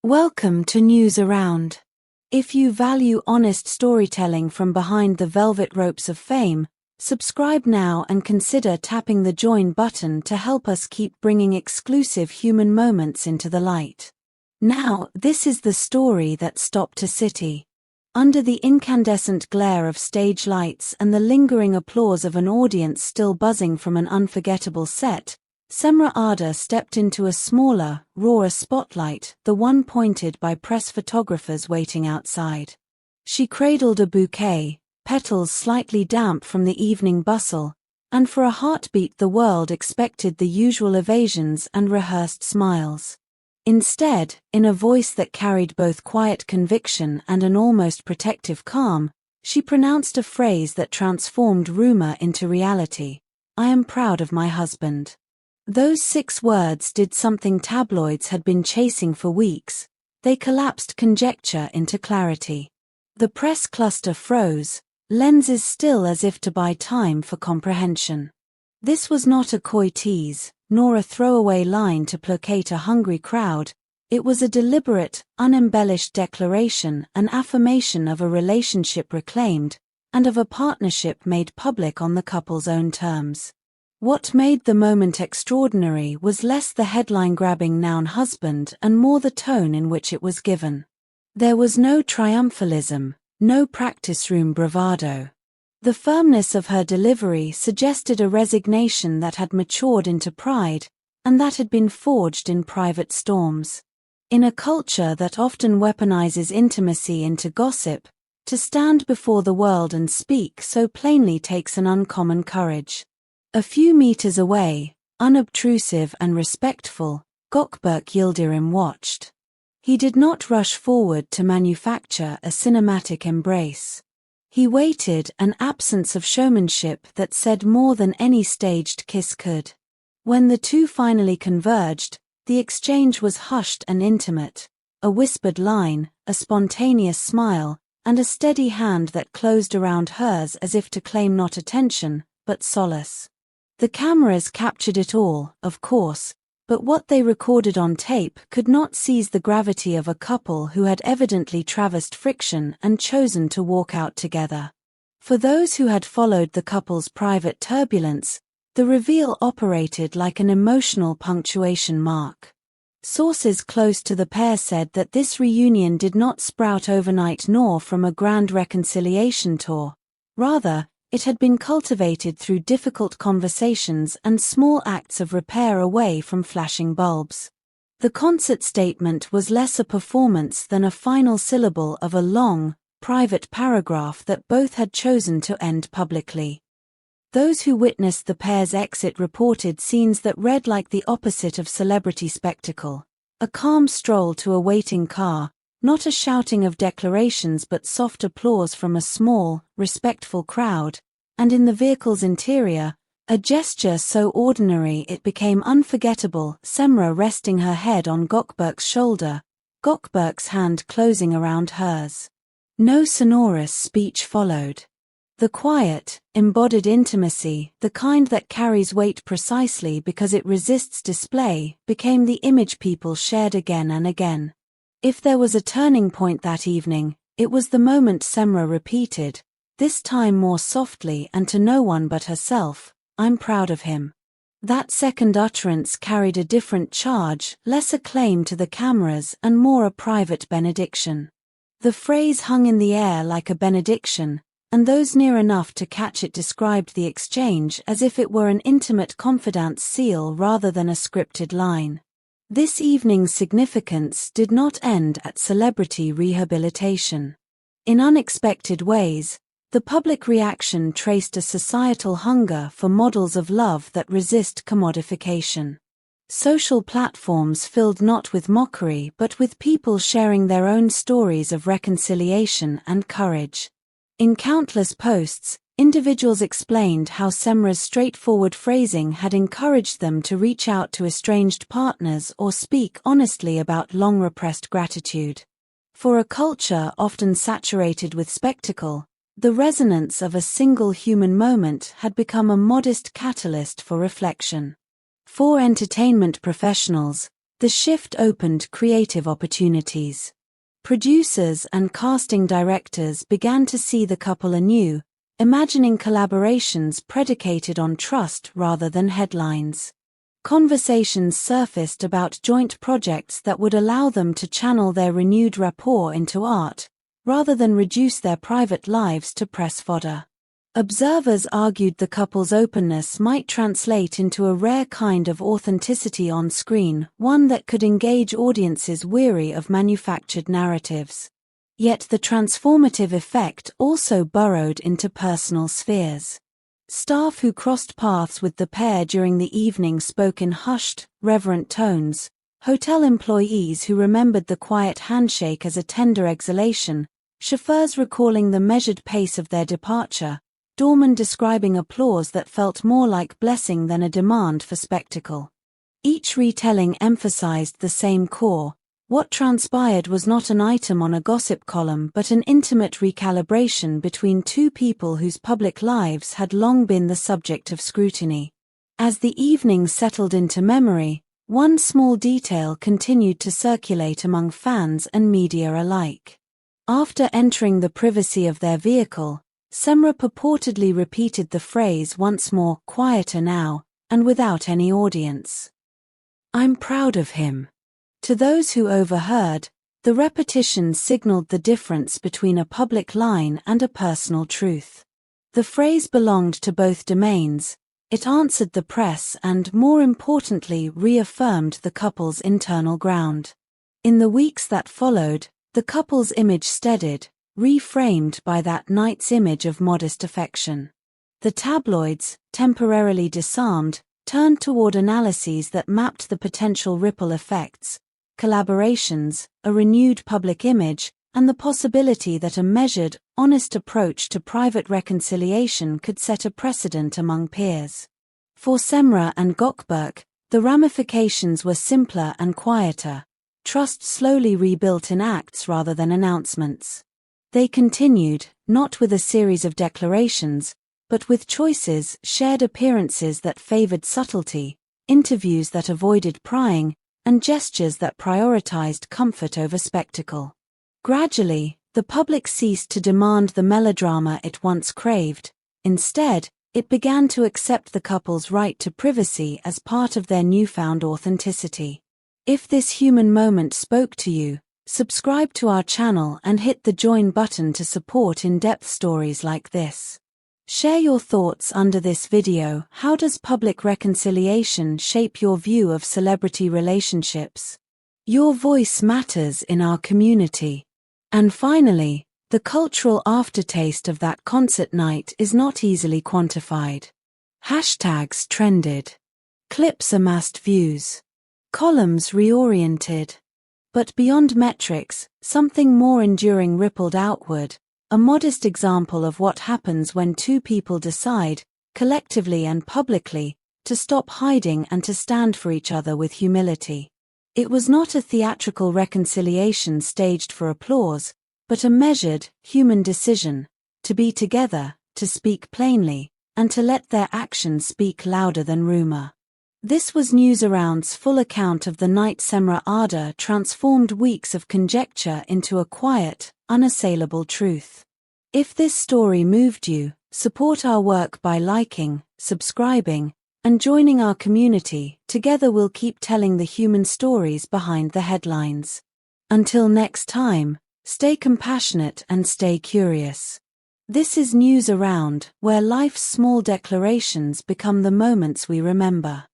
Welcome to News Around. If you value honest storytelling from behind the velvet ropes of fame, subscribe now and consider tapping the join button to help us keep bringing exclusive human moments into the light. Now, this is the story that stopped a city. Under the incandescent glare of stage lights and the lingering applause of an audience still buzzing from an unforgettable set, Cemre Arda stepped into a smaller, rawer spotlight, the one pointed by press photographers waiting outside. She cradled a bouquet, petals slightly damp from the evening bustle, and for a heartbeat the world expected the usual ovations and rehearsed smiles. Instead, in a voice that carried both quiet conviction and an almost protective calm, she pronounced a phrase that transformed rumor into reality: "I am proud of my husband." Those 6 words did something tabloids had been chasing for weeks. They collapsed conjecture into clarity. The press cluster froze, lenses still as if to buy time for comprehension. This was not a coy tease, nor a throwaway line to placate a hungry crowd. It was a deliberate, unembellished declaration, an affirmation of a relationship reclaimed, and of a partnership made public on the couple's own terms. What made the moment extraordinary was less the headline-grabbing noun husband and more the tone in which it was given. There was no triumphalism, no practice room bravado. The firmness of her delivery suggested a resignation that had matured into pride, and that had been forged in private storms. In a culture that often weaponizes intimacy into gossip, to stand before the world and speak so plainly takes an uncommon courage. A few meters away, unobtrusive and respectful, Gökberk Yildirim watched. He did not rush forward to manufacture a cinematic embrace. He waited, an absence of showmanship that said more than any staged kiss could. When the two finally converged, the exchange was hushed and intimate, a whispered line, a spontaneous smile, and a steady hand that closed around hers as if to claim not attention, but solace. The cameras captured it all, of course, but what they recorded on tape could not seize the gravity of a couple who had evidently traversed friction and chosen to walk out together. For those who had followed the couple's private turbulence, the reveal operated like an emotional punctuation mark. Sources close to the pair said that this reunion did not sprout overnight nor from a grand reconciliation tour. Rather, it had been cultivated through difficult conversations and small acts of repair away from flashing bulbs. The concert statement was less a performance than a final syllable of a long, private paragraph that both had chosen to end publicly. Those who witnessed the pair's exit reported scenes that read like the opposite of celebrity spectacle: a calm stroll to a waiting car, not a shouting of declarations but soft applause from a small, respectful crowd, and in the vehicle's interior, a gesture so ordinary it became unforgettable: Cemre resting her head on Gökberk's shoulder, Gökberk's hand closing around hers. No sonorous speech followed. The quiet, embodied intimacy, the kind that carries weight precisely because it resists display, became the image people shared again and again. If there was a turning point that evening, it was the moment Cemre repeated, this time more softly and to no one but herself, "I'm proud of him." That second utterance carried a different charge, less a claim to the cameras and more a private benediction. The phrase hung in the air like a benediction, and those near enough to catch it described the exchange as if it were an intimate confidant's seal rather than a scripted line. This evening's significance did not end at celebrity rehabilitation. In unexpected ways, the public reaction traced a societal hunger for models of love that resist commodification. Social platforms filled not with mockery but with people sharing their own stories of reconciliation and courage. In countless posts, individuals explained how Cemre's straightforward phrasing had encouraged them to reach out to estranged partners or speak honestly about long-repressed gratitude. For a culture often saturated with spectacle, the resonance of a single human moment had become a modest catalyst for reflection. For entertainment professionals, The shift opened creative opportunities. Producers and casting directors began to see the couple anew, imagining collaborations predicated on trust rather than headlines. Conversations surfaced about joint projects that would allow them to channel their renewed rapport into art, rather than reduce their private lives to press fodder. Observers argued the couple's openness might translate into a rare kind of authenticity on screen, one that could engage audiences weary of manufactured narratives. Yet the transformative effect also burrowed into personal spheres. Staff who crossed paths with the pair during the evening spoke in hushed, reverent tones, hotel employees who remembered the quiet handshake as a tender exhalation, chauffeurs recalling the measured pace of their departure, doormen describing applause that felt more like blessing than a demand for spectacle. Each retelling emphasized the same core: what transpired was not an item on a gossip column but an intimate recalibration between two people whose public lives had long been the subject of scrutiny. As the evening settled into memory, one small detail continued to circulate among fans and media alike. After entering the privacy of their vehicle, Cemre purportedly repeated the phrase once more, "quieter now," and without any audience. "I'm proud of him." To those who overheard, the repetition signaled the difference between a public line and a personal truth. The phrase belonged to both domains. It answered the press and, more importantly, reaffirmed the couple's internal ground. In the weeks that followed, the couple's image steadied, reframed by that night's image of modest affection. The tabloids, temporarily disarmed, turned toward analyses that mapped the potential ripple effects: collaborations, a renewed public image, and the possibility that a measured, honest approach to private reconciliation could set a precedent among peers. For Cemre and Gökberk, the ramifications were simpler and quieter: trust slowly rebuilt in acts rather than announcements. They continued, not with a series of declarations, but with choices, shared appearances that favored subtlety, interviews that avoided prying, and gestures that prioritized comfort over spectacle. Gradually, the public ceased to demand the melodrama it once craved. Instead, it began to accept the couple's right to privacy as part of their newfound authenticity. If this human moment spoke to you, subscribe to our channel and hit the join button to support in-depth stories like this. Share your thoughts under this video. How does public reconciliation shape your view of celebrity relationships? Your voice matters in our community. And finally, the cultural aftertaste of that concert night is not easily quantified. Hashtags trended. Clips amassed views. Columns reoriented. But beyond metrics, something more enduring rippled outward. A modest example of what happens when two people decide, collectively and publicly, to stop hiding and to stand for each other with humility. It was not a theatrical reconciliation staged for applause, but a measured, human decision: to be together, to speak plainly, and to let their actions speak louder than rumor. This was Newsaround's full account of the night Cemre Arda transformed weeks of conjecture into a quiet, unassailable truth. If this story moved you, support our work by liking, subscribing, and joining our community. Together we'll keep telling the human stories behind the headlines. Until next time, stay compassionate and stay curious. This is News Around, where life's small declarations become the moments we remember.